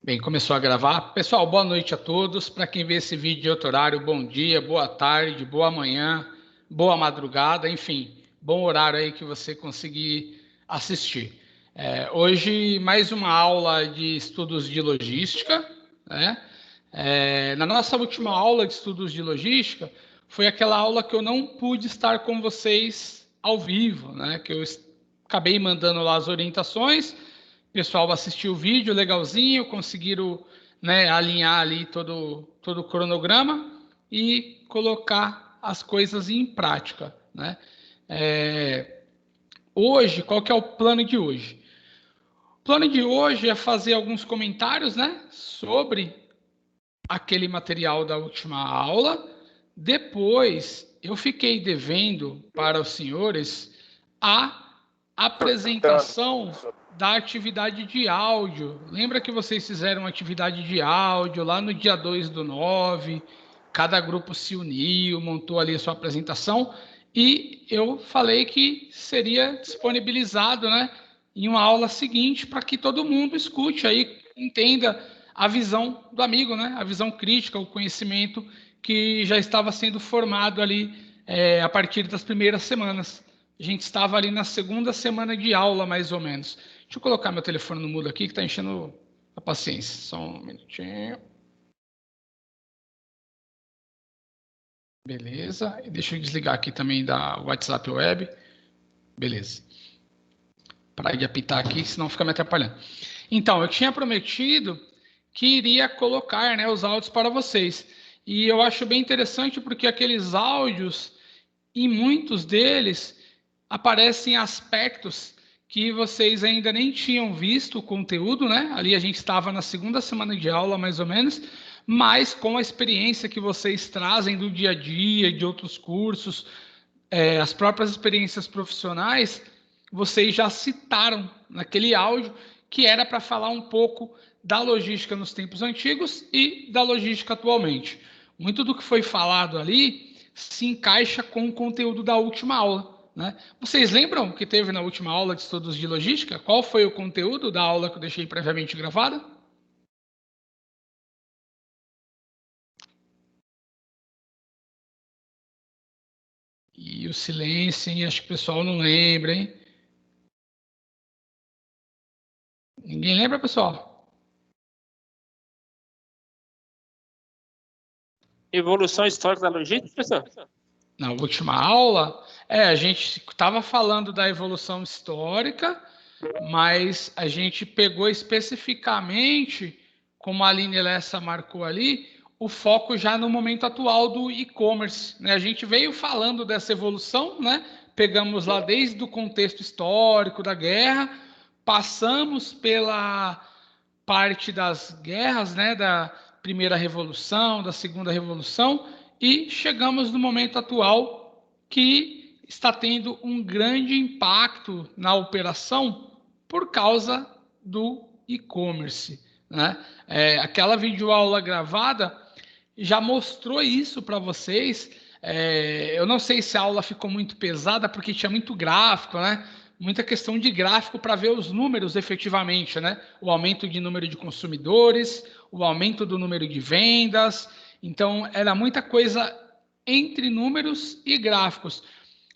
Bem, começou a gravar. Pessoal, boa noite a todos. Para quem vê esse vídeo de outro horário, bom dia, boa tarde, boa manhã, boa madrugada, enfim, bom horário aí que você conseguir assistir. Hoje, mais uma aula de estudos de logística, né? Na nossa última aula de estudos de logística, foi aquela aula que eu não pude estar com vocês ao vivo, né? Que eu acabei mandando lá as orientações. O pessoal assistiu o vídeo legalzinho, conseguiram, né, alinhar ali todo o cronograma e colocar as coisas em prática, né? Hoje, qual que é o plano de hoje? O plano de hoje é fazer alguns comentários, né, sobre aquele material da última aula. Depois, eu fiquei devendo para os senhores a apresentação da atividade de áudio. Lembra que vocês fizeram atividade de áudio lá no dia 2/9? Cada grupo se uniu, montou ali a sua apresentação e eu falei que seria disponibilizado, né, em uma aula seguinte para que todo mundo escute aí, entenda a visão do amigo, né, a visão crítica, o conhecimento que já estava sendo formado ali a partir das primeiras semanas. A gente estava ali na segunda semana de aula, mais ou menos. Deixa eu colocar meu telefone no mudo aqui, que está enchendo a paciência. Só um minutinho. Beleza. E deixa eu desligar aqui também da WhatsApp Web. Beleza. Parar de apitar aqui, senão fica me atrapalhando. Então, eu tinha prometido que iria colocar, né, os áudios para vocês. E eu acho bem interessante porque aqueles áudios, em muitos deles, aparecem aspectos que vocês ainda nem tinham visto o conteúdo, né? Ali a gente estava na segunda semana de aula, mais ou menos, mas com a experiência que vocês trazem do dia a dia, de outros cursos, as próprias experiências profissionais, vocês já citaram naquele áudio que era para falar um pouco da logística nos tempos antigos e da logística atualmente. Muito do que foi falado ali se encaixa com o conteúdo da última aula, né? Vocês lembram que teve na última aula de estudos de logística? Qual foi o conteúdo da aula que eu deixei previamente gravada? E o silêncio, hein? Acho que o pessoal não lembra, hein? Ninguém lembra, pessoal? Evolução histórica da logística, professor? Na última aula, a gente estava falando da evolução histórica, mas a gente pegou especificamente, como a Aline Lessa marcou ali, o foco já no momento atual do e-commerce, né? A gente veio falando dessa evolução, né? Pegamos lá desde o contexto histórico da guerra, passamos pela parte das guerras, né? Da primeira revolução, da segunda revolução, e chegamos no momento atual que está tendo um grande impacto na operação por causa do e-commerce, né? Aquela videoaula gravada já mostrou isso para vocês. Eu não sei se a aula ficou muito pesada porque tinha muito gráfico, né? Muita questão de gráfico para ver os números efetivamente, né? O aumento de número de consumidores, o aumento do número de vendas. Então, era muita coisa entre números e gráficos.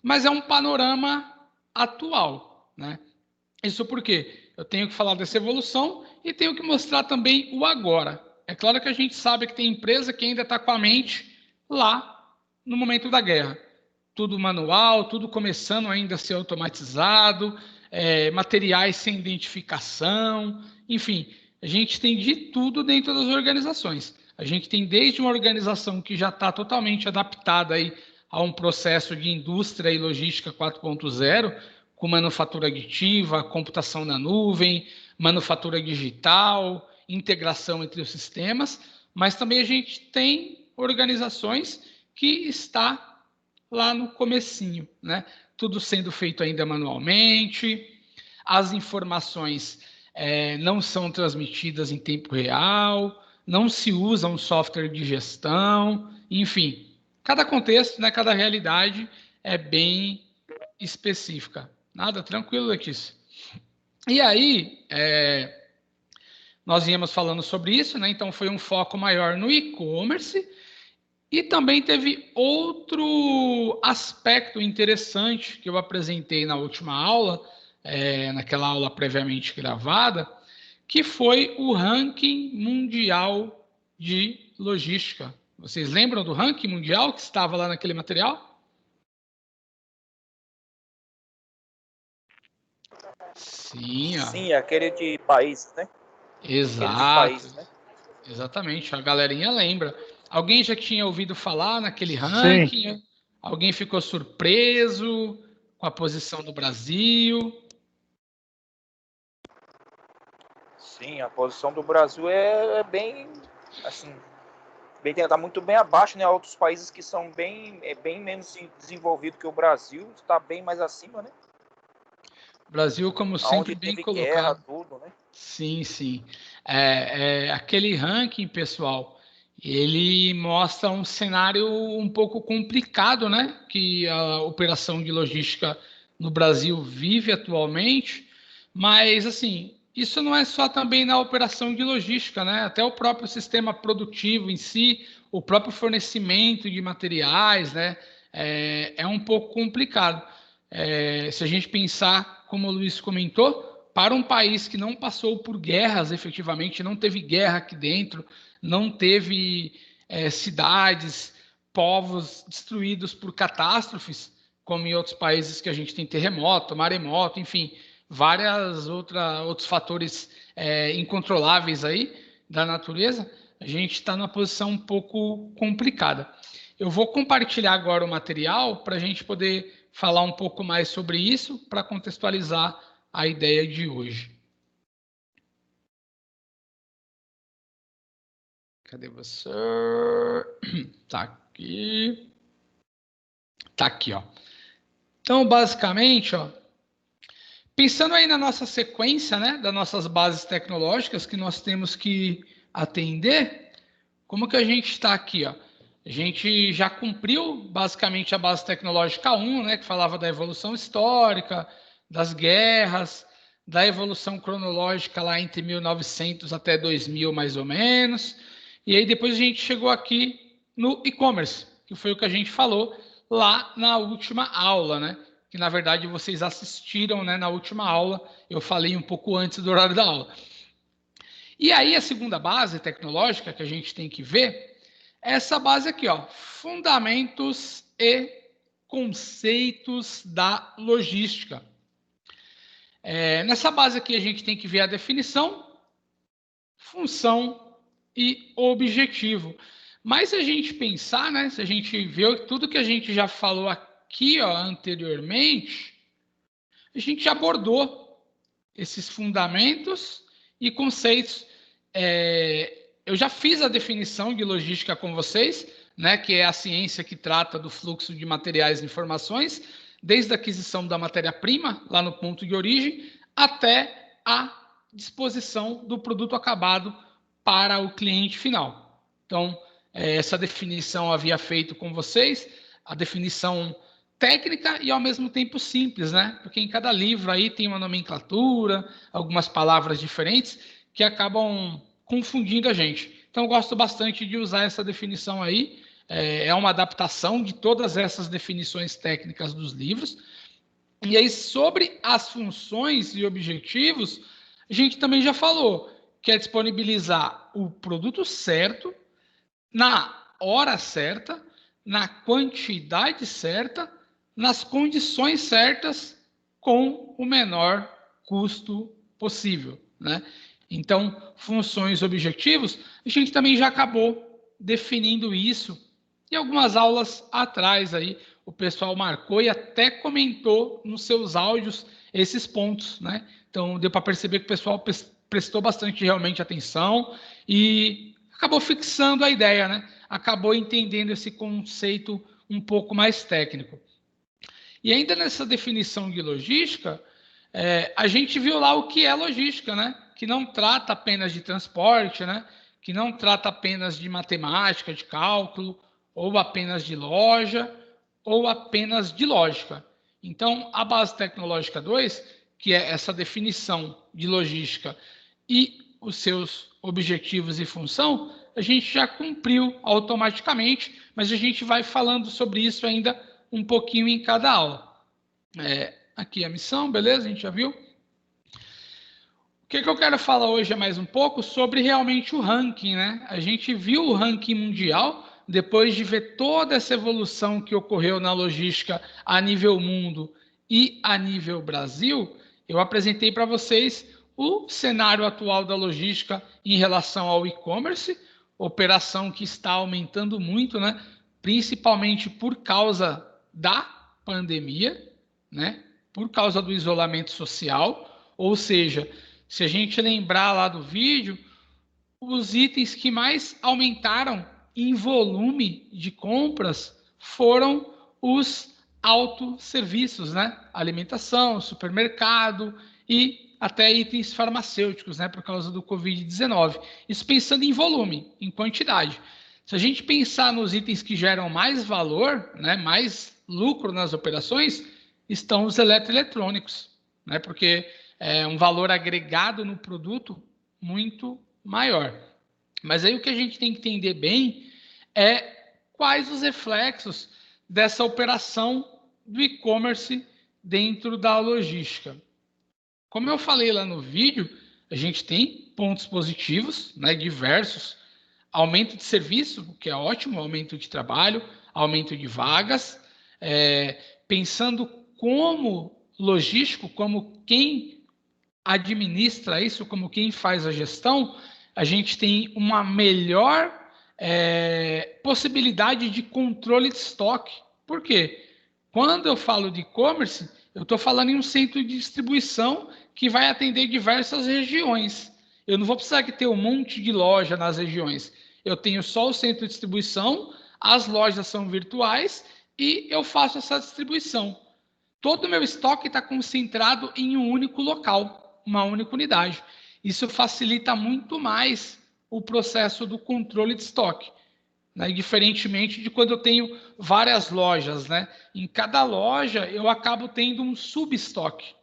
Mas é um panorama atual, né? Isso porque eu tenho que falar dessa evolução e tenho que mostrar também o agora. É claro que a gente sabe que tem empresa que ainda está com a mente lá no momento da guerra. Tudo manual, tudo começando ainda a ser automatizado, materiais sem identificação, enfim, a gente tem de tudo dentro das organizações. A gente tem desde uma organização que já está totalmente adaptada aí a um processo de indústria e logística 4.0, com manufatura aditiva, computação na nuvem, manufatura digital, integração entre os sistemas, mas também a gente tem organizações que está lá no comecinho, né? Tudo sendo feito ainda manualmente, as informações não são transmitidas em tempo real, não se usa um software de gestão, enfim, cada contexto, né, cada realidade é bem específica. Nada, tranquilo, Letícia. E aí, nós íamos falando sobre isso, né? Então foi um foco maior no e-commerce. E também teve outro aspecto interessante que eu apresentei na última aula, naquela aula previamente gravada, que foi o ranking mundial de logística. Vocês lembram do ranking mundial que estava lá naquele material? Sim, ó. Sim, aquele de países, né? Aquele de Exato. países, né? Exatamente, a galerinha lembra. Alguém já tinha ouvido falar naquele Sim. ranking? Alguém ficou surpreso com a posição do Brasil? Sim, a posição do Brasil é bem, assim, tá muito bem abaixo, né? Outros países que são bem menos desenvolvidos que o Brasil, está bem mais acima, né? O Brasil, como sempre, Onde bem teve guerra, colocado. tudo, né? Sim, sim. Aquele ranking, pessoal, ele mostra um cenário um pouco complicado, né? Que a operação de logística no Brasil vive atualmente, mas, assim, isso não é só também na operação de logística, né? Até o próprio sistema produtivo em si, o próprio fornecimento de materiais, né? É um pouco complicado. Se a gente pensar, como o Luiz comentou, para um país que não passou por guerras efetivamente, não teve guerra aqui dentro, não teve cidades, povos destruídos por catástrofes, como em outros países que a gente tem terremoto, maremoto, enfim, vários outros fatores incontroláveis aí da natureza, a gente está numa posição um pouco complicada. Eu vou compartilhar agora o material para a gente poder falar um pouco mais sobre isso, para contextualizar a ideia de hoje. Cadê você? Tá aqui. Tá aqui, ó. Então, basicamente, ó, pensando aí na nossa sequência, né, das nossas bases tecnológicas que nós temos que atender, como que a gente está aqui, ó? A gente já cumpriu basicamente a base tecnológica 1, né, que falava da evolução histórica, das guerras, da evolução cronológica lá entre 1900 até 2000, mais ou menos. E aí depois a gente chegou aqui no e-commerce, que foi o que a gente falou lá na última aula, né? Que na verdade vocês assistiram, né, na última aula. Eu falei um pouco antes do horário da aula. E aí a segunda base tecnológica que a gente tem que ver é essa base aqui, ó, fundamentos e conceitos da logística. Nessa base aqui a gente tem que ver a definição, função e objetivo. Mas se a gente pensar, né, se a gente ver tudo que a gente já falou aqui, ó, anteriormente, a gente já abordou esses fundamentos e conceitos. Eu já fiz a definição de logística com vocês, né, que é a ciência que trata do fluxo de materiais e informações, desde a aquisição da matéria-prima, lá no ponto de origem, até a disposição do produto acabado para o cliente final. Então, essa definição eu havia feito com vocês, a definição técnica e ao mesmo tempo simples, né? Porque em cada livro aí tem uma nomenclatura, algumas palavras diferentes que acabam confundindo a gente. Então, eu gosto bastante de usar essa definição aí. É uma adaptação de todas essas definições técnicas dos livros. E aí, sobre as funções e objetivos, a gente também já falou que é disponibilizar o produto certo, na hora certa, na quantidade certa, nas condições certas, com o menor custo possível, né? Então, funções, objetivos, a gente também já acabou definindo isso. E algumas aulas atrás aí, o pessoal marcou e até comentou nos seus áudios esses pontos, né? Então, deu para perceber que o pessoal prestou bastante realmente atenção e acabou fixando a ideia, né? Acabou entendendo esse conceito um pouco mais técnico. E ainda nessa definição de logística, a gente viu lá o que é logística, né? Que não trata apenas de transporte, né? Que não trata apenas de matemática, de cálculo, ou apenas de loja, ou apenas de lógica. Então, a base tecnológica 2, que é essa definição de logística e os seus objetivos e função, a gente já cumpriu automaticamente, mas a gente vai falando sobre isso ainda um pouquinho em cada aula. Aqui a missão, beleza? A gente já viu. O que eu quero falar hoje é mais um pouco sobre realmente o ranking, né? A gente viu o ranking mundial, depois de ver toda essa evolução que ocorreu na logística a nível mundo e a nível Brasil, eu apresentei para vocês o cenário atual da logística em relação ao e-commerce, operação que está aumentando muito, né? Principalmente por causa da pandemia, né? Por causa do isolamento social, ou seja, se a gente lembrar lá do vídeo, os itens que mais aumentaram em volume de compras foram os autosserviços, né? Alimentação, supermercado e até itens farmacêuticos, né? Por causa do Covid-19. Isso pensando em volume, em quantidade. Se a gente pensar nos itens que geram mais valor, né? Mais lucro nas operações, estão os eletroeletrônicos, né? Porque é um valor agregado no produto muito maior. Mas aí o que a gente tem que entender bem é quais os reflexos dessa operação do e-commerce dentro da logística. Como eu falei lá no vídeo, a gente tem pontos positivos, né, diversos, aumento de serviço, o que é ótimo, aumento de trabalho, aumento de vagas, pensando como logístico, como quem administra isso, como quem faz a gestão, a gente tem uma melhor possibilidade de controle de estoque. Por quê? Quando eu falo de e-commerce, eu estou falando em um centro de distribuição que vai atender diversas regiões. Eu não vou precisar ter um monte de loja nas regiões. Eu tenho só o centro de distribuição, as lojas são virtuais e eu faço essa distribuição. Todo o meu estoque está concentrado em um único local, uma única unidade. Isso facilita muito mais o processo do controle de estoque, né? Diferentemente de quando eu tenho várias lojas, né? Em cada loja eu acabo tendo um subestoque.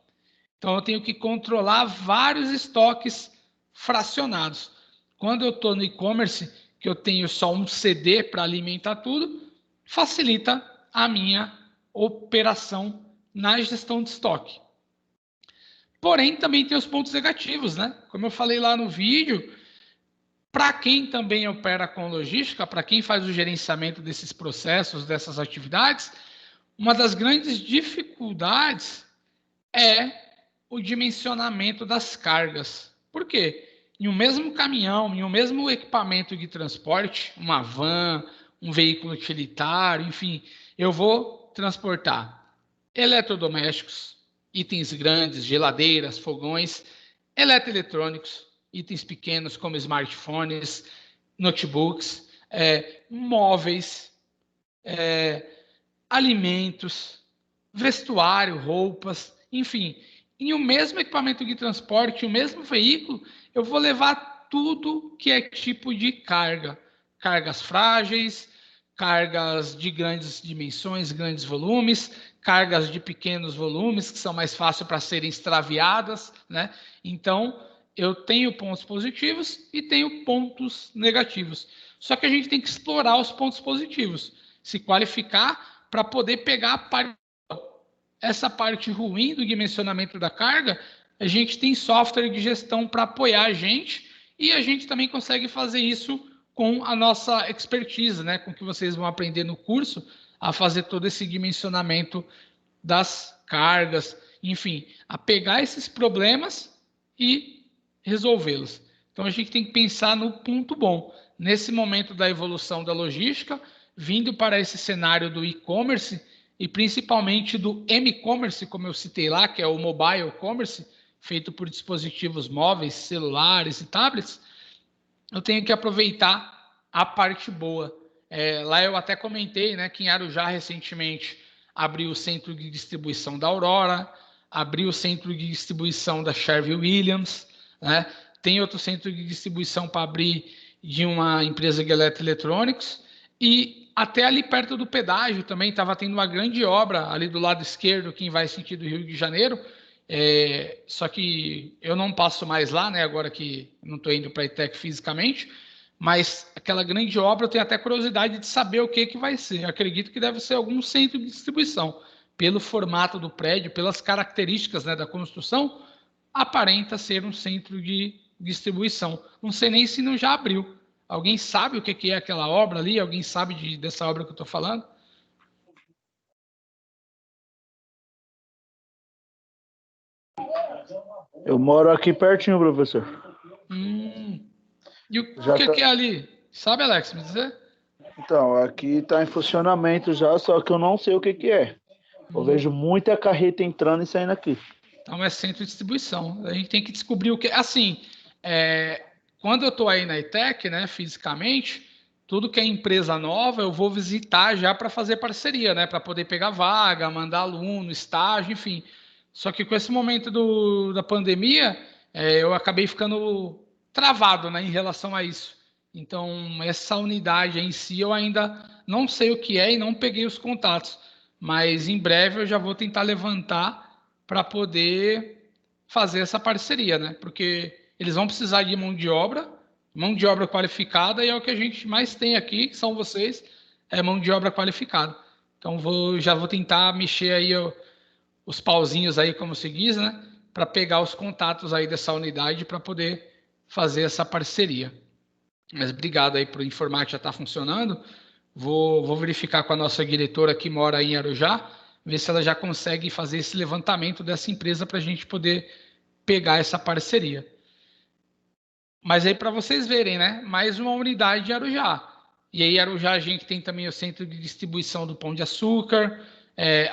Então eu tenho que controlar vários estoques fracionados. Quando eu estou no e-commerce, que eu tenho só um CD para alimentar tudo, facilita a minha operação na gestão de estoque. Porém, também tem os pontos negativos, né? Como eu falei lá no vídeo, para quem também opera com logística, para quem faz o gerenciamento desses processos, dessas atividades, uma das grandes dificuldades é o dimensionamento das cargas. Por quê? Em um mesmo caminhão, em um mesmo equipamento de transporte, uma van, um veículo utilitário, enfim, eu vou transportar eletrodomésticos, itens grandes, geladeiras, fogões, eletroeletrônicos, itens pequenos como smartphones, notebooks, móveis, alimentos, vestuário, roupas, enfim. Em um mesmo equipamento de transporte, o mesmo veículo, eu vou levar tudo que é tipo de carga. Cargas frágeis, cargas de grandes dimensões, grandes volumes, cargas de pequenos volumes, que são mais fáceis para serem extraviadas, né? Então, eu tenho pontos positivos e tenho pontos negativos. Só que a gente tem que explorar os pontos positivos, se qualificar para poder pegar a parte. Essa parte ruim do dimensionamento da carga, a gente tem software de gestão para apoiar a gente e a gente também consegue fazer isso com a nossa expertise, né? Com o que vocês vão aprender no curso, a fazer todo esse dimensionamento das cargas, enfim, a pegar esses problemas e resolvê-los. Então, a gente tem que pensar no ponto bom. Nesse momento da evolução da logística, vindo para esse cenário do e-commerce e principalmente do m-commerce, como eu citei lá, que é o mobile commerce, feito por dispositivos móveis, celulares e tablets, eu tenho que aproveitar a parte boa. Lá eu até comentei, né, que em Arujá recentemente abriu o centro de distribuição da Aurora, abriu o centro de distribuição da Sherwin-Williams, né? Tem outro centro de distribuição para abrir de uma empresa de eletroeletrônicos e até ali perto do pedágio também estava tendo uma grande obra ali do lado esquerdo, quem vai sentido Rio de Janeiro, Só que eu não passo mais lá, né? Agora que não estou indo para a ITEC fisicamente, mas aquela grande obra eu tenho até curiosidade de saber o que vai ser. Eu acredito que deve ser algum centro de distribuição. Pelo formato do prédio, pelas características, né, da construção, aparenta ser um centro de distribuição. Não sei nem se não já abriu. Alguém sabe o que é aquela obra ali? Alguém sabe dessa obra que eu estou falando? Eu moro aqui pertinho, professor. E o que é ali? Sabe, Alex, me dizer? Então, aqui está em funcionamento já, só que eu não sei o que é. Eu vejo muita carreta entrando e saindo aqui. Então é centro de distribuição. A gente tem que descobrir o que. Assim, quando eu estou aí na ITEC, né, fisicamente, tudo que é empresa nova, eu vou visitar já para fazer parceria, né, para poder pegar vaga, mandar aluno, estágio, enfim. Só que com esse momento da pandemia, eu acabei ficando travado, né, em relação a isso. Então, essa unidade em si, eu ainda não sei o que é e não peguei os contatos. Mas em breve eu já vou tentar levantar para poder fazer essa parceria, né? Porque eles vão precisar de mão de obra qualificada, e é o que a gente mais tem aqui, que são vocês, mão de obra qualificada. Então já vou tentar mexer aí os pauzinhos aí, como se diz, né? Para pegar os contatos aí dessa unidade para poder fazer essa parceria. Mas obrigado aí por informar que já está funcionando. Vou verificar com a nossa diretora que mora aí em Arujá, ver se ela já consegue fazer esse levantamento dessa empresa para a gente poder pegar essa parceria. Mas aí para vocês verem, né? Mais uma unidade de Arujá. E aí Arujá a gente tem também o centro de distribuição do Pão de Açúcar.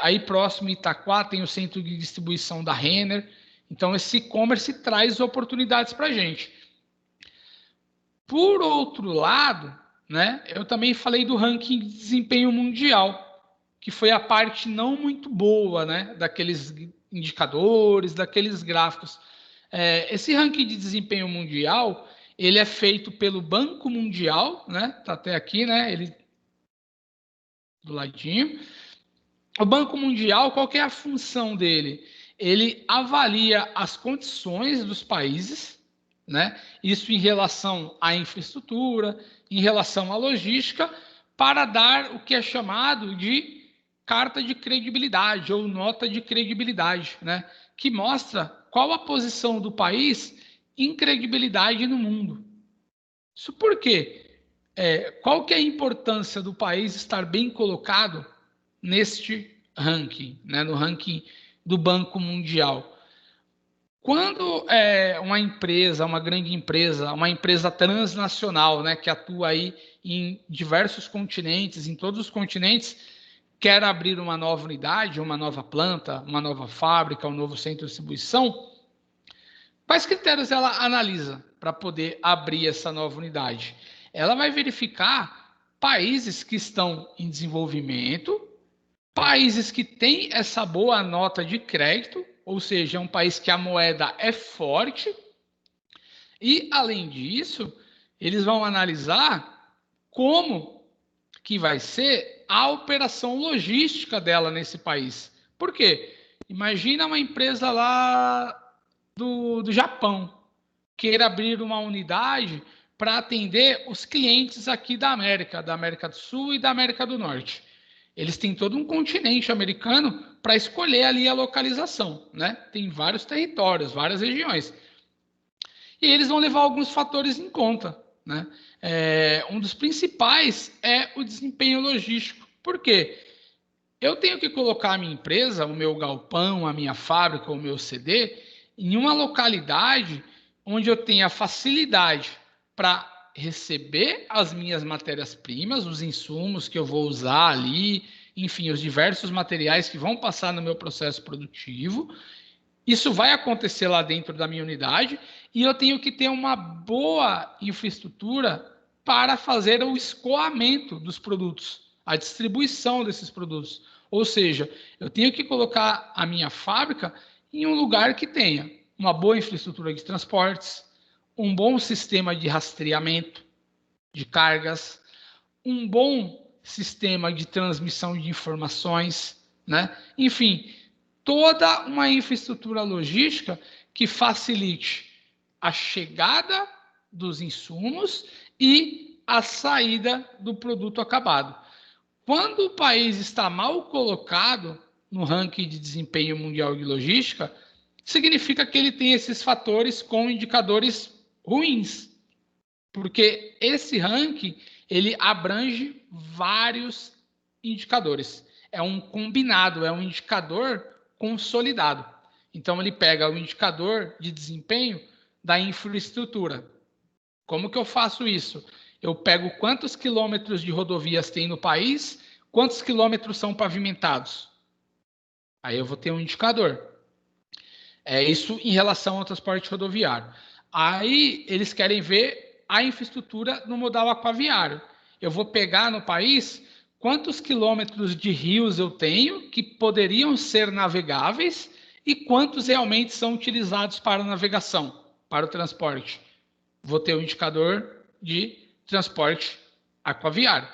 Aí próximo Itaquá tem o centro de distribuição da Renner. Então esse e-commerce traz oportunidades para a gente. Por outro lado, né, eu também falei do ranking de desempenho mundial, que foi a parte não muito boa, né, daqueles indicadores, daqueles gráficos. Esse ranking de desempenho mundial, ele é feito pelo Banco Mundial, né, tá até aqui, né, ele do ladinho. O Banco Mundial, qual que é a função dele? Ele avalia as condições dos países, né? Isso em relação à infraestrutura, em relação à logística, para dar o que é chamado de carta de credibilidade ou nota de credibilidade, né? Que mostra qual a posição do país em credibilidade no mundo. Isso por quê? Qual que é a importância do país estar bem colocado neste ranking, né? No ranking do Banco Mundial? Quando uma empresa, uma grande empresa, uma empresa transnacional, né, que atua aí em diversos continentes, em todos os continentes, quer abrir uma nova unidade, uma nova planta, uma nova fábrica, um novo centro de distribuição, quais critérios ela analisa para poder abrir essa nova unidade? Ela vai verificar países que estão em desenvolvimento, países que têm essa boa nota de crédito, ou seja, é um país que a moeda é forte. E, além disso, eles vão analisar como que vai ser a operação logística dela nesse país. Por quê? Imagina uma empresa lá do Japão queira abrir uma unidade para atender os clientes aqui da América do Sul e da América do Norte. Eles têm todo um continente americano para escolher ali a localização, né? Tem vários territórios, várias regiões. E eles vão levar alguns fatores em conta, né? Um dos principais é o desempenho logístico. Por quê? Eu tenho que colocar a minha empresa, o meu galpão, a minha fábrica, o meu CD, em uma localidade onde eu tenha facilidade para receber as minhas matérias-primas, os insumos que eu vou usar ali, enfim, os diversos materiais que vão passar no meu processo produtivo. Isso vai acontecer lá dentro da minha unidade e eu tenho que ter uma boa infraestrutura para fazer o escoamento dos produtos, a distribuição desses produtos. Ou seja, eu tenho que colocar a minha fábrica em um lugar que tenha uma boa infraestrutura de transportes, um bom sistema de rastreamento de cargas, um bom sistema de transmissão de informações, né? Enfim, toda uma infraestrutura logística que facilite a chegada dos insumos e a saída do produto acabado. Quando o país está mal colocado no ranking de desempenho mundial de logística, significa que ele tem esses fatores com indicadores ruins, porque esse ranking ele abrange vários indicadores. É um combinado, é um indicador consolidado. Então, ele pega o indicador de desempenho da infraestrutura. Como que eu faço isso? Eu pego quantos quilômetros de rodovias tem no país, quantos quilômetros são pavimentados. Aí eu vou ter um indicador. Isso em relação ao transporte rodoviário. Aí eles querem ver a infraestrutura no modal aquaviário. Eu vou pegar no país quantos quilômetros de rios eu tenho que poderiam ser navegáveis e quantos realmente são utilizados para navegação, para o transporte. Vou ter um indicador de transporte aquaviário.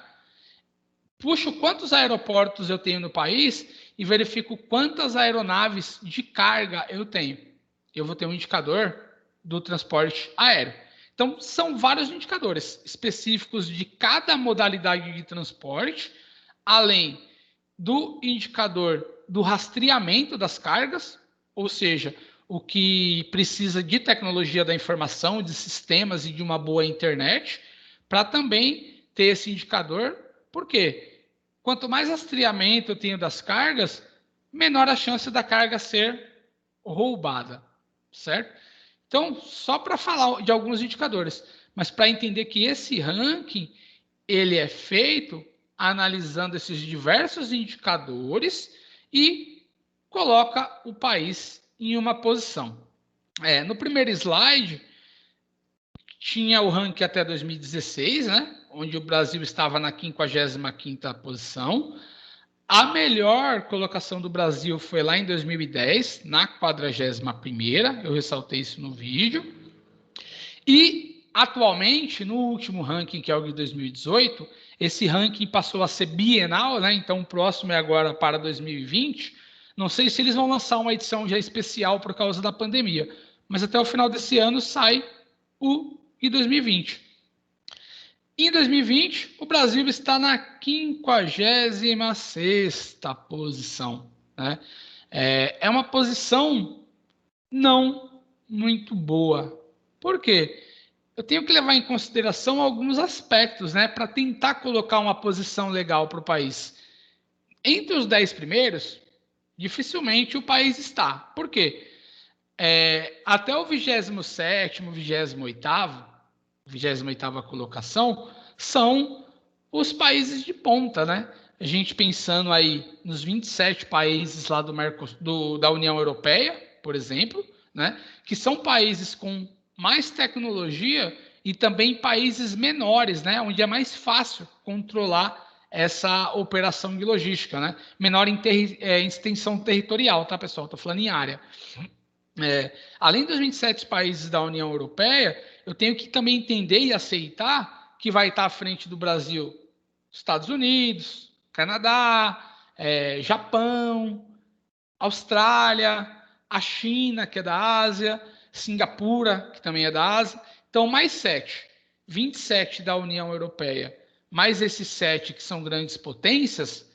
Puxo quantos aeroportos eu tenho no país e verifico quantas aeronaves de carga eu tenho. Eu vou ter um indicador do transporte aéreo. Então, são vários indicadores específicos de cada modalidade de transporte, além do indicador do rastreamento das cargas, ou seja, o que precisa de tecnologia da informação, de sistemas e de uma boa internet, para também ter esse indicador. Por quê? Quanto mais rastreamento eu tenho das cargas, menor a chance da carga ser roubada, certo? Então, só para falar de alguns indicadores, mas para entender que esse ranking ele é feito analisando esses diversos indicadores e coloca o país em uma posição. No primeiro slide, tinha o ranking até 2016, né? Onde o Brasil estava na 55ª posição. A melhor colocação do Brasil foi lá em 2010, na 41ª. Eu ressaltei isso no vídeo. E, atualmente, no último ranking, que é o de 2018, esse ranking passou a ser bienal, né? Então, o próximo é agora para 2020. Não sei se eles vão lançar uma edição já especial por causa da pandemia, mas até o final desse ano sai o de 2020. Em 2020, o Brasil está na 56ª posição, né? É uma posição não muito boa. Por quê? Eu tenho que levar em consideração alguns aspectos, né, para tentar colocar uma posição legal para o país. Entre os 10 primeiros, dificilmente o país está. Por quê? Até o 27º, 28ª colocação, são os países de ponta, né? A gente pensando aí nos 27 países lá da União Europeia, por exemplo, né? Que são países com mais tecnologia e também países menores, né? Onde é mais fácil controlar essa operação de logística, né? Menor em extensão territorial, tá, pessoal? Estou falando em área. Além dos 27 países da União Europeia, eu tenho que também entender e aceitar que vai estar à frente do Brasil Estados Unidos, Canadá, Japão, Austrália, a China, que é da Ásia, Singapura, que também é da Ásia. Então, mais 7. 27 da União Europeia, mais esses 7 que são grandes potências,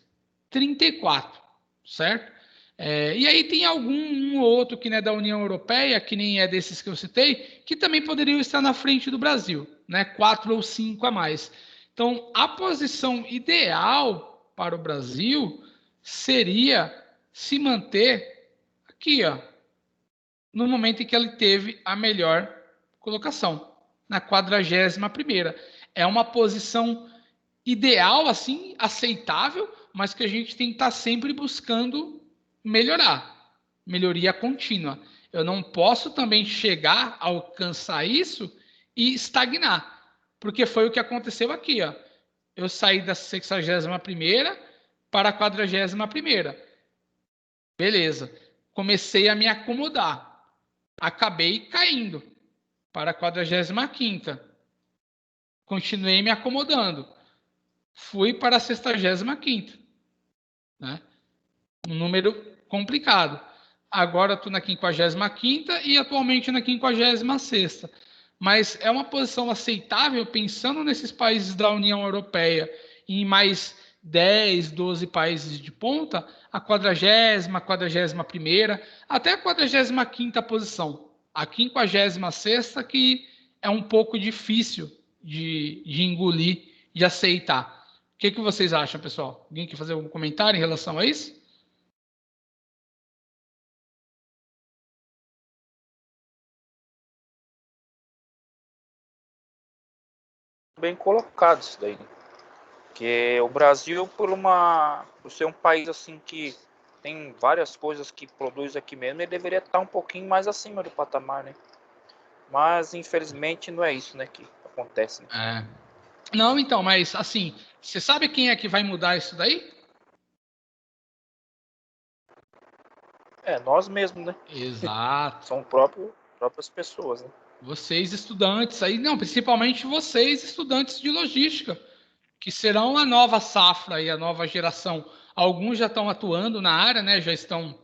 34, certo? E aí tem um ou outro que não é da União Europeia, que nem é desses que eu citei, que também poderiam estar na frente do Brasil, né? 4 ou 5 a mais. Então, a posição ideal para o Brasil seria se manter aqui, ó, no momento em que ele teve a melhor colocação, na 41ª. É uma posição ideal, assim, aceitável, mas que a gente tem que estar sempre buscando melhorar, melhoria contínua. Eu não posso também chegar a alcançar isso e estagnar, porque foi o que aconteceu aqui, ó. Eu saí da 61ª para a 41ª. Beleza. Comecei a me acomodar. Acabei caindo para a 45ª. Continuei me acomodando. Fui para a 65ª. Né? Um número complicado. Agora estou na 55ª e atualmente na 56ª. Mas é uma posição aceitável pensando nesses países da União Europeia e em mais 10, 12 países de ponta, a 40ª, 41ª, até a 45ª posição. A 56ª que é um pouco difícil de engolir, de aceitar. O que vocês acham, pessoal? Alguém quer fazer algum comentário em relação a isso? Bem colocado isso daí. Porque o Brasil, por ser um país assim que tem várias coisas que produz aqui mesmo, ele deveria estar um pouquinho mais acima do patamar, né? Mas, infelizmente, não é isso, né, que acontece. Né? Não, então, mas assim, você sabe quem é que vai mudar isso daí? Nós mesmos, né? Exato. São próprias pessoas, né? Vocês estudantes aí, não, principalmente vocês estudantes de logística, que serão a nova safra e a nova geração. Alguns já estão atuando na área, né? Já estão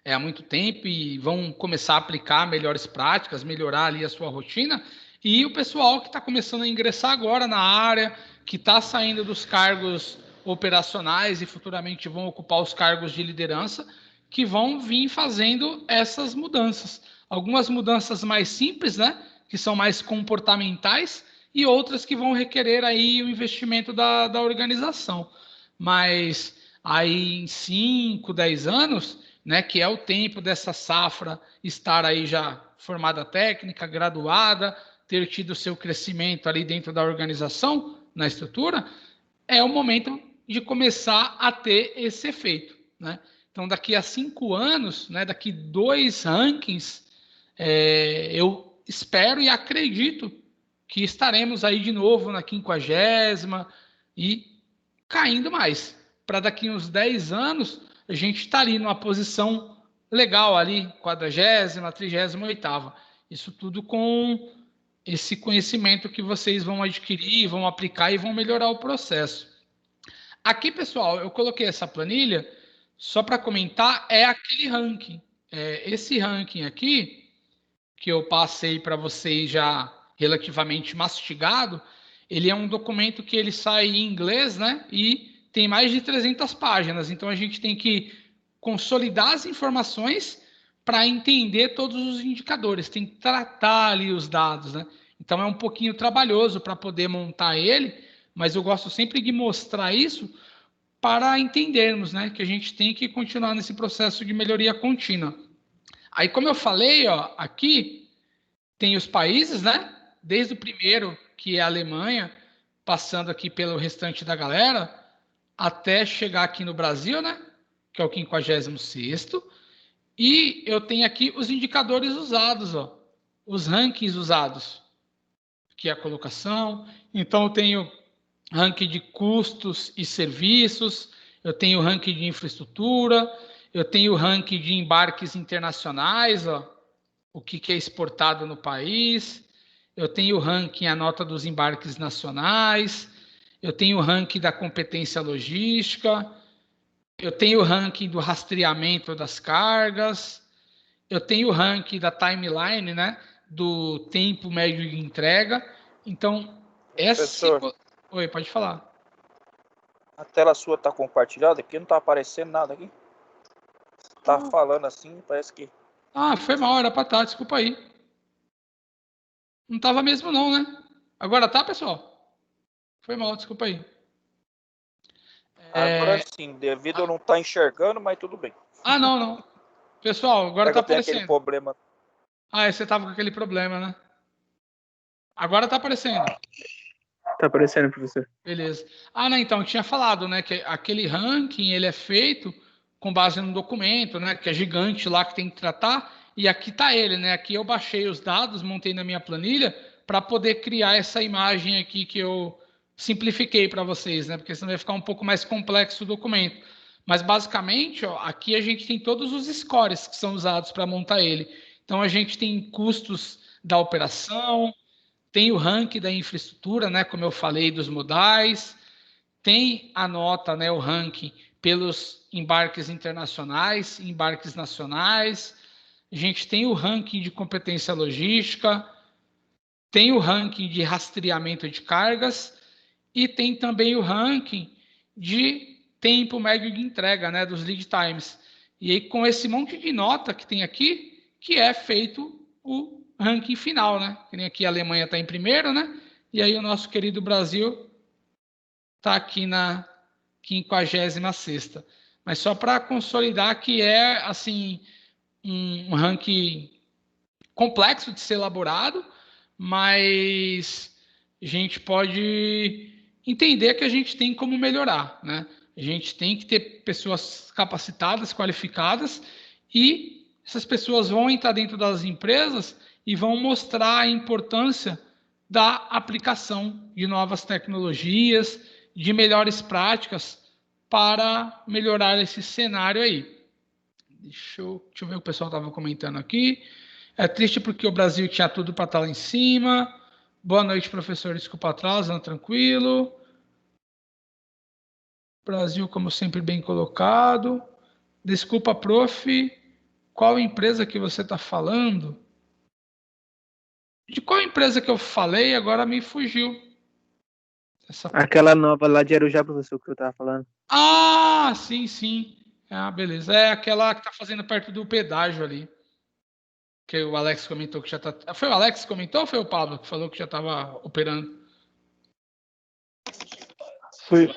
há muito tempo e vão começar a aplicar melhores práticas, melhorar ali a sua rotina. E o pessoal que está começando a ingressar agora na área, que está saindo dos cargos operacionais e futuramente vão ocupar os cargos de liderança, que vão vir fazendo essas mudanças. Algumas mudanças mais simples, né? Que são mais comportamentais, e outras que vão requerer aí o investimento da organização. Mas aí em 5, 10 anos, né, que é o tempo dessa safra estar aí já formada técnica, graduada, ter tido seu crescimento ali dentro da organização, na estrutura, é o momento de começar a ter esse efeito, né? Então, daqui a 5 anos, né, daqui 2 rankings, eu espero e acredito que estaremos aí de novo na 50ª e caindo mais. Para daqui uns 10 anos, a gente está ali numa posição legal ali, 40ª, 38ª. Isso tudo com esse conhecimento que vocês vão adquirir, vão aplicar e vão melhorar o processo. Aqui, pessoal, eu coloquei essa planilha só para comentar, é aquele ranking. Esse ranking aqui, que eu passei para vocês já relativamente mastigado, ele é um documento que ele sai em inglês, né? E tem mais de 300 páginas. Então, a gente tem que consolidar as informações para entender todos os indicadores. Tem que tratar ali os dados, né? Então, é um pouquinho trabalhoso para poder montar ele, mas eu gosto sempre de mostrar isso para entendermos, né, que a gente tem que continuar nesse processo de melhoria contínua. Aí, como eu falei, ó, aqui tem os países, né, desde o primeiro, que é a Alemanha, passando aqui pelo restante da galera, até chegar aqui no Brasil, né, que é o 56º, e eu tenho aqui os indicadores usados, ó, os rankings usados, que é a colocação. Então, eu tenho ranking de custos e serviços, eu tenho ranking de infraestrutura, eu tenho ranking de embarques internacionais, ó, o que é exportado no país, eu tenho o ranking, a nota dos embarques nacionais, eu tenho o ranking da competência logística, eu tenho o ranking do rastreamento das cargas, eu tenho o ranking da timeline, né, do tempo médio de entrega. Então, Professor, Oi, pode falar. a tela sua está compartilhada aqui, não está aparecendo nada aqui. Tá falando assim, parece que... Foi mal, era para estar, desculpa aí. Não estava mesmo não, né? Agora tá, pessoal? Foi mal, desculpa aí. Agora sim, devido a eu não estar enxergando, mas tudo bem. Não. Pessoal, agora tá aparecendo. Aquele problema. Você tava com aquele problema, né? Agora tá aparecendo. Tá aparecendo, professor. Beleza. Não, então, eu tinha falado, né, que aquele ranking, ele é feito com base num documento, né, que é gigante lá, que tem que tratar, e aqui tá ele, né, aqui eu baixei os dados, montei na minha planilha, para poder criar essa imagem aqui que eu simplifiquei para vocês, né, porque senão vai ficar um pouco mais complexo o documento. Mas, basicamente, ó, aqui a gente tem todos os scores que são usados para montar ele. Então, a gente tem custos da operação, tem o ranking da infraestrutura, né, como eu falei, dos modais, tem a nota, né, o ranking pelos embarques internacionais, embarques nacionais. A gente tem o ranking de competência logística, tem o ranking de rastreamento de cargas e tem também o ranking de tempo médio de entrega, né, dos lead times. E aí, com esse monte de nota que tem aqui, que é feito o ranking final, né? Que nem aqui a Alemanha está em primeiro, né? E aí o nosso querido Brasil está aqui na 56ª. Mas só para consolidar que é, assim, um ranking complexo de ser elaborado, mas a gente pode entender que a gente tem como melhorar, né? A gente tem que ter pessoas capacitadas, qualificadas, e essas pessoas vão entrar dentro das empresas e vão mostrar a importância da aplicação de novas tecnologias, de melhores práticas para melhorar esse cenário aí. Deixa eu ver o que o pessoal estava comentando aqui. É triste porque o Brasil tinha tudo para estar lá em cima. Boa noite, professor. Desculpa o atraso, não, tranquilo. Brasil, como sempre, bem colocado. Desculpa, prof. Qual empresa que você está falando? De qual empresa que eu falei, agora me fugiu. Aquela nova lá de Arujá, professor, que eu tava falando. Ah, sim, sim. Ah, beleza. É aquela que está fazendo perto do pedágio ali. Que o Alex comentou que já está... Foi o Alex que comentou ou foi o Pablo que falou que já estava operando? Foi.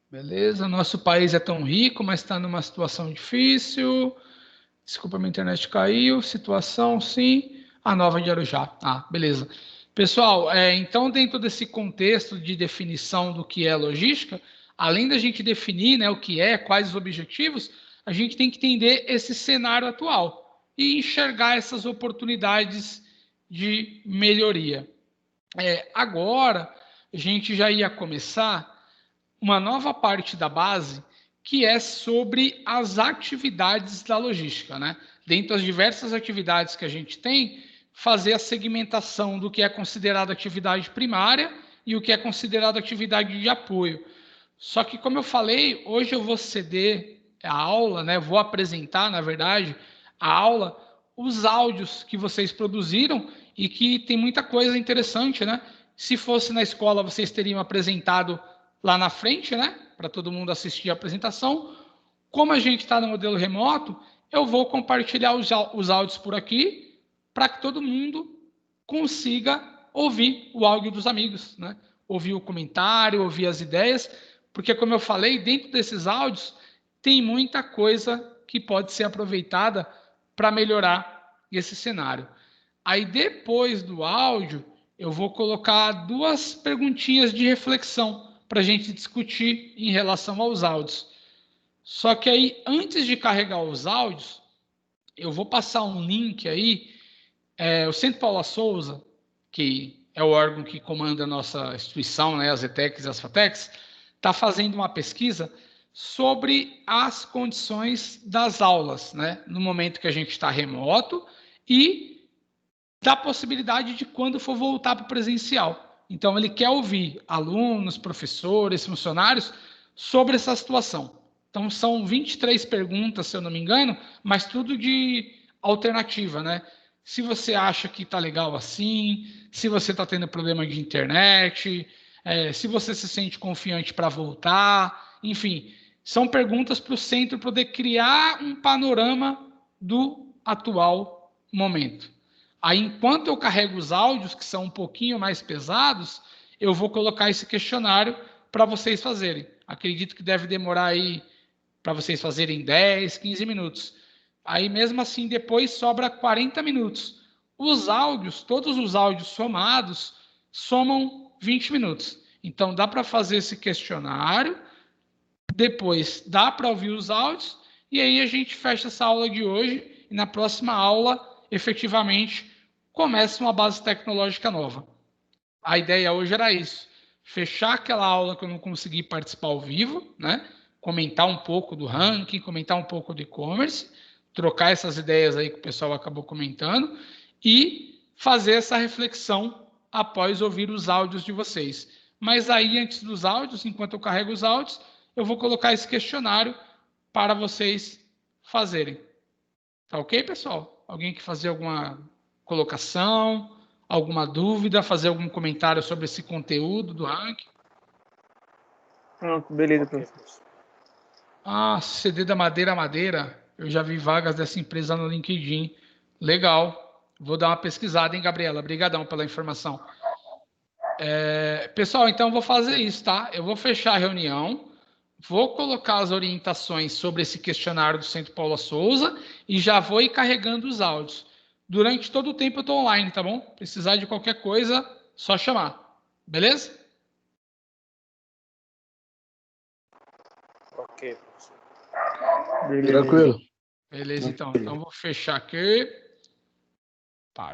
Beleza. Nosso país é tão rico, mas está numa situação difícil. Desculpa, minha internet caiu. Situação, sim. A nova de Arujá. Ah, beleza. Pessoal, então dentro desse contexto de definição do que é logística, além da gente definir, né, o que é, quais os objetivos, a gente tem que entender esse cenário atual e enxergar essas oportunidades de melhoria. Agora, a gente já ia começar uma nova parte da base que é sobre as atividades da logística, né? Dentro das diversas atividades que a gente tem, fazer a segmentação do que é considerado atividade primária e o que é considerado atividade de apoio. Só que, como eu falei, hoje eu vou ceder a aula, né? Vou apresentar, na verdade, a aula, os áudios que vocês produziram e que tem muita coisa interessante, né? Se fosse na escola, vocês teriam apresentado lá na frente, né? Para todo mundo assistir a apresentação. Como a gente está no modelo remoto, eu vou compartilhar os áudios por aqui para que todo mundo consiga ouvir o áudio dos amigos, né? Ouvir o comentário, ouvir as ideias, porque, como eu falei, dentro desses áudios tem muita coisa que pode ser aproveitada para melhorar esse cenário. Aí, depois do áudio, eu vou colocar 2 perguntinhas de reflexão para a gente discutir em relação aos áudios. Só que aí, antes de carregar os áudios, eu vou passar um link aí. O Centro Paula Souza, que é o órgão que comanda a nossa instituição, né, as ETECs e as FATECs, está fazendo uma pesquisa sobre as condições das aulas, né, no momento que a gente está remoto e da possibilidade de quando for voltar para o presencial. Então, ele quer ouvir alunos, professores, funcionários sobre essa situação. Então, são 23 perguntas, se eu não me engano, mas tudo de alternativa, né? Se você acha que está legal assim, se você está tendo problema de internet, se você se sente confiante para voltar, enfim, são perguntas para o centro poder criar um panorama do atual momento. Aí, enquanto eu carrego os áudios, que são um pouquinho mais pesados, eu vou colocar esse questionário para vocês fazerem. Acredito que deve demorar aí para vocês fazerem 10, 15 minutos. Aí, mesmo assim, depois sobra 40 minutos. Os áudios, todos os áudios somados, somam 20 minutos. Então, dá para fazer esse questionário, depois dá para ouvir os áudios, e aí a gente fecha essa aula de hoje, e na próxima aula, efetivamente, começa uma base tecnológica nova. A ideia hoje era isso, fechar aquela aula que eu não consegui participar ao vivo, né? Comentar um pouco do ranking, comentar um pouco do e-commerce, trocar essas ideias aí que o pessoal acabou comentando e fazer essa reflexão após ouvir os áudios de vocês. mas aí antes dos áudios, enquanto eu carrego os áudios, eu vou colocar esse questionário para vocês fazerem. Tá ok, pessoal? Alguém quer fazer alguma colocação, alguma dúvida, fazer algum comentário sobre esse conteúdo do ranking? Pronto, beleza, Ok, professor. professor. CD da Madeira. Eu já vi vagas dessa empresa no LinkedIn. Legal. Vou dar uma pesquisada, hein, Gabriela? Obrigadão pela informação. Pessoal, então eu vou fazer isso, tá? Eu vou fechar a reunião, vou colocar as orientações sobre esse questionário do Centro Paula Souza e já vou ir carregando os áudios. Durante todo o tempo eu estou online, tá bom? Precisar de qualquer coisa, só chamar. Beleza? Ok, professor. Beleza. Tranquilo. Beleza, então. Então vou fechar aqui. Parou.